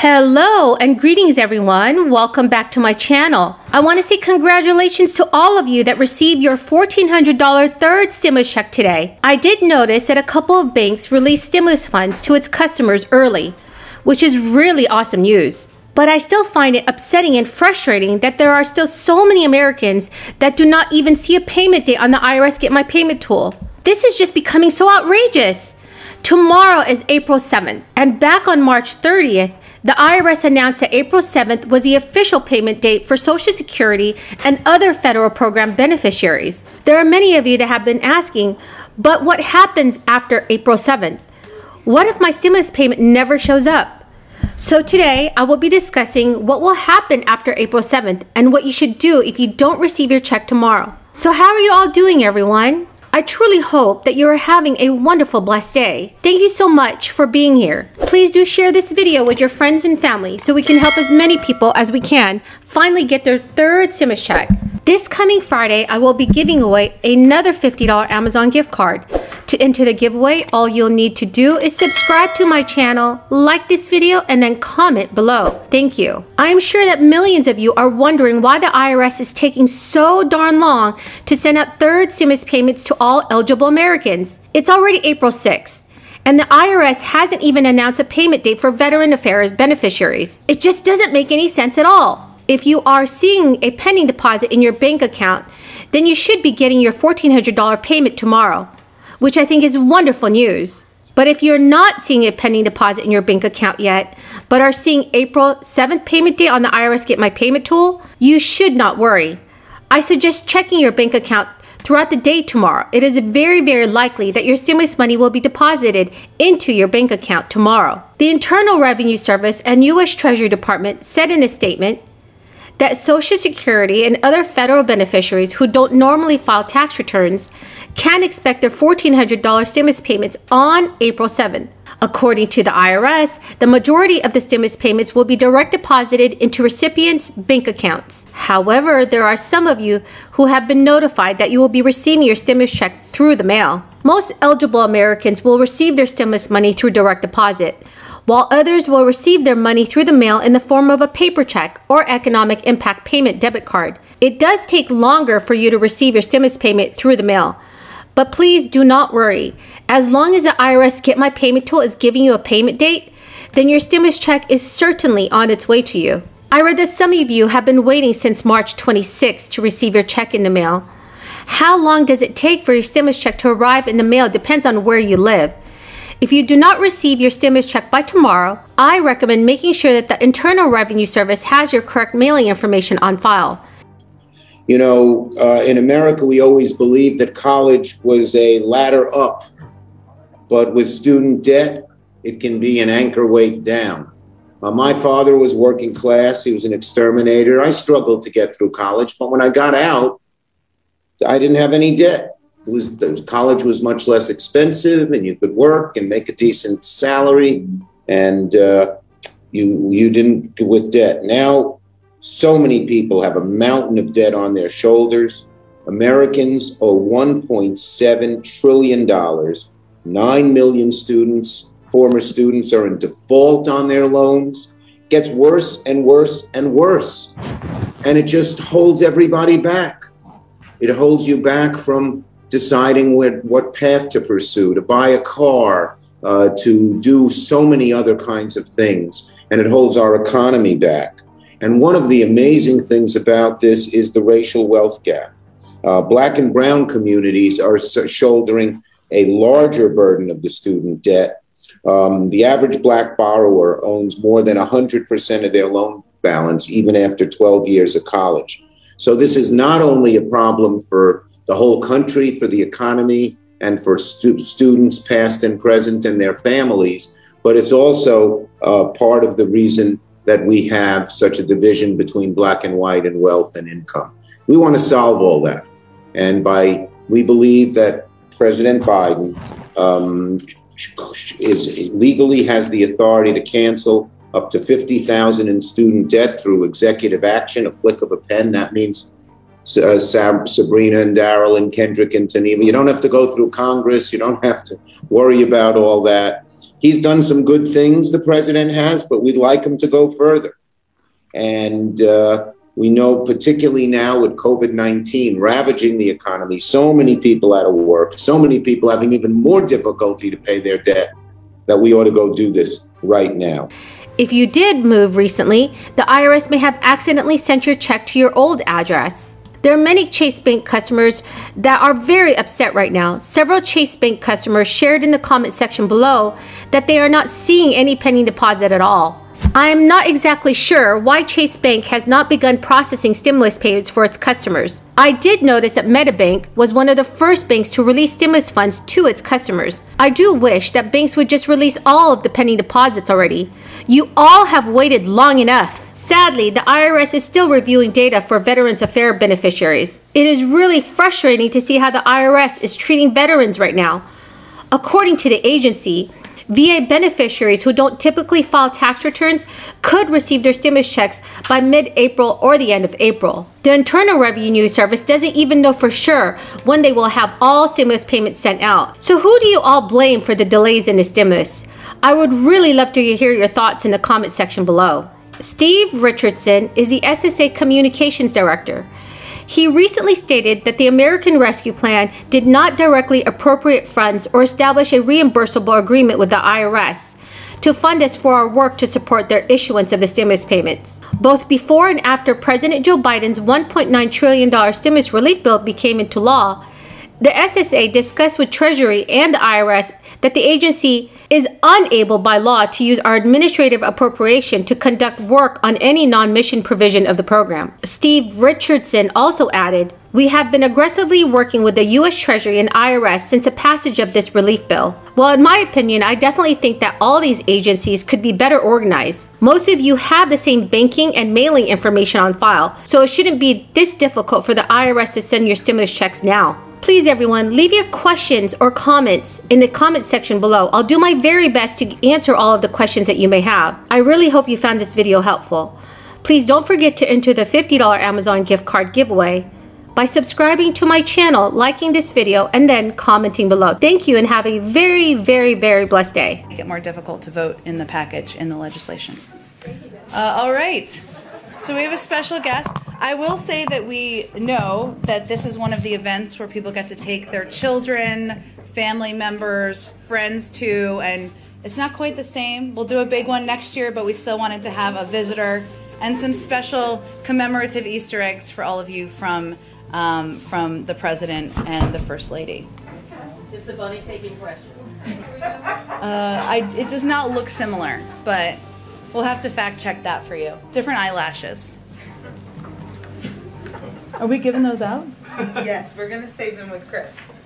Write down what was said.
Hello and greetings everyone. Welcome back to my channel. I want to say congratulations to all of you that received your $1,400 third stimulus check today. I did notice that a couple of banks released stimulus funds to its customers early, which is really awesome news. But I still find it upsetting and frustrating that there are still so many Americans that do not even see a payment date on the IRS Get My Payment tool. This is just becoming so outrageous. Tomorrow is April 7th, and back on March 30th, the IRS announced that April 7th was the official payment date for Social Security and other federal program beneficiaries. There are many of you that have been asking, but what happens after April 7th? What if my stimulus payment never shows up? So today, I will be discussing what will happen after April 7th and what you should do if you don't receive your check tomorrow. So how are you all doing, everyone? I truly hope that you are having a wonderful, blessed day. Thank you so much for being here. Please do share this video with your friends and family so we can help as many people as we can finally get their third stimulus check. This coming Friday, I will be giving away another $50 Amazon gift card. To enter the giveaway, all you'll need to do is subscribe to my channel, like this video, and then comment below. Thank you. I am sure that millions of you are wondering why the IRS is taking so darn long to send out third stimulus payments to all eligible Americans. It's already April 6th, and the IRS hasn't even announced a payment date for Veteran Affairs beneficiaries. It just doesn't make any sense at all. If you are seeing a pending deposit in your bank account, then you should be getting your $1,400 payment tomorrow, which I think is wonderful news. But if you're not seeing a pending deposit in your bank account yet, but are seeing April 7th payment date on the IRS Get My Payment tool, you should not worry. I suggest checking your bank account throughout the day tomorrow. It is very likely that your stimulus money will be deposited into your bank account tomorrow. The Internal Revenue Service and U.S. Treasury Department said in a statement that Social Security and other federal beneficiaries who don't normally file tax returns can expect their $1,400 stimulus payments on April 7th. According to the IRS, the majority of the stimulus payments will be direct deposited into recipients' bank accounts. However, there are some of you who have been notified that you will be receiving your stimulus check through the mail. Most eligible Americans will receive their stimulus money through direct deposit, while others will receive their money through the mail in the form of a paper check or economic impact payment debit card. It does take longer for you to receive your stimulus payment through the mail, but please do not worry. As long as the IRS Get My Payment tool is giving you a payment date, then your stimulus check is certainly on its way to you. I read that some of you have been waiting since March 26th to receive your check in the mail. How long does it take for your stimulus check to arrive in the mail depends on where you live. If you do not receive your stimulus check by tomorrow, I recommend making sure that the Internal Revenue Service has your correct mailing information on file. You know, in America, we always believed that college was a ladder up, but with student debt, it can be an anchor weight down. My father was working class. He was an exterminator. I struggled to get through college, but when I got out, I didn't have any debt. College was much less expensive, and you could work and make a decent salary, and you didn't with debt. Now, so many people have a mountain of debt on their shoulders. Americans owe $1.7 trillion. 9 million students, former students, are in default on their loans. It gets worse and worse and worse, and it just holds everybody back. It holds you back from deciding what path to pursue, to buy a car, to do so many other kinds of things. And it holds our economy back. And one of the amazing things about this is the racial wealth gap. Black and brown communities are shouldering a larger burden of the student debt. The average Black borrower owns more than 100% of their loan balance, even after 12 years of college. So this is not only a problem for the whole country, for the economy, and for students past and present and their families, but it's also part of the reason that we have such a division between black and white and wealth and income. We want to solve all that. And we believe that President Biden legally has the authority to cancel up to $50,000 in student debt through executive action, a flick of a pen. That means Sabrina and Daryl and Kendrick and Taneva. You don't have to go through Congress. You don't have to worry about all that. he's done some good things, the president has, but we'd like him to go further. And we know, particularly now with COVID-19 ravaging the economy, so many people out of work, so many people having even more difficulty to pay their debt, that we ought to go do this right now. If you did move recently, the IRS may have accidentally sent your check to your old address. There are many Chase Bank customers that are very upset right now. Several Chase Bank customers shared in the comment section below that they are not seeing any pending deposit at all. I am not exactly sure why Chase Bank has not begun processing stimulus payments for its customers. I did notice that MetaBank was one of the first banks to release stimulus funds to its customers. I do wish that banks would just release all of the pending deposits already. You all have waited long enough. Sadly, the IRS is still reviewing data for Veterans Affairs beneficiaries. It is really frustrating to see how the IRS is treating veterans right now. According to the agency, VA beneficiaries who don't typically file tax returns could receive their stimulus checks by mid-April or the end of April. The Internal Revenue Service doesn't even know for sure when they will have all stimulus payments sent out. So who do you all blame for the delays in the stimulus? I would really love to hear your thoughts in the comment section below. Steve Richardson is the SSA Communications Director. He recently stated that the American Rescue Plan did not directly appropriate funds or establish a reimbursable agreement with the IRS to fund us for our work to support their issuance of the stimulus payments. Both before and after President Joe Biden's $1.9 trillion stimulus relief bill became into law, the SSA discussed with Treasury and the IRS that the agency is unable by law to use our administrative appropriation to conduct work on any non-mission provision of the program. Steve Richardson also added, "We have been aggressively working with the U.S. Treasury and IRS since the passage of this relief bill. Well, in my opinion, I definitely think that all these agencies could be better organized. Most of you have the same banking and mailing information on file, so it shouldn't be this difficult for the IRS to send your stimulus checks now." Please everyone, leave your questions or comments in the comment section below. I'll do my very best to answer all of the questions that you may have. I really hope you found this video helpful. Please don't forget to enter the $50 Amazon gift card giveaway by subscribing to my channel, liking this video, and then commenting below. Thank you and have a very, very, very blessed day. Make it more difficult to vote in the package in the legislation. All right. So we have a special guest. I will say that we know that this is one of the events where people get to take their children, family members, friends too, and it's not quite the same. We'll do a big one next year, but we still wanted to have a visitor and some special commemorative Easter eggs for all of you from the President and the First Lady. Just a bunny taking questions. It does not look similar, but we'll have to fact check that for you. Different eyelashes. Are we giving those out? Yes, we're going to save them with Chris.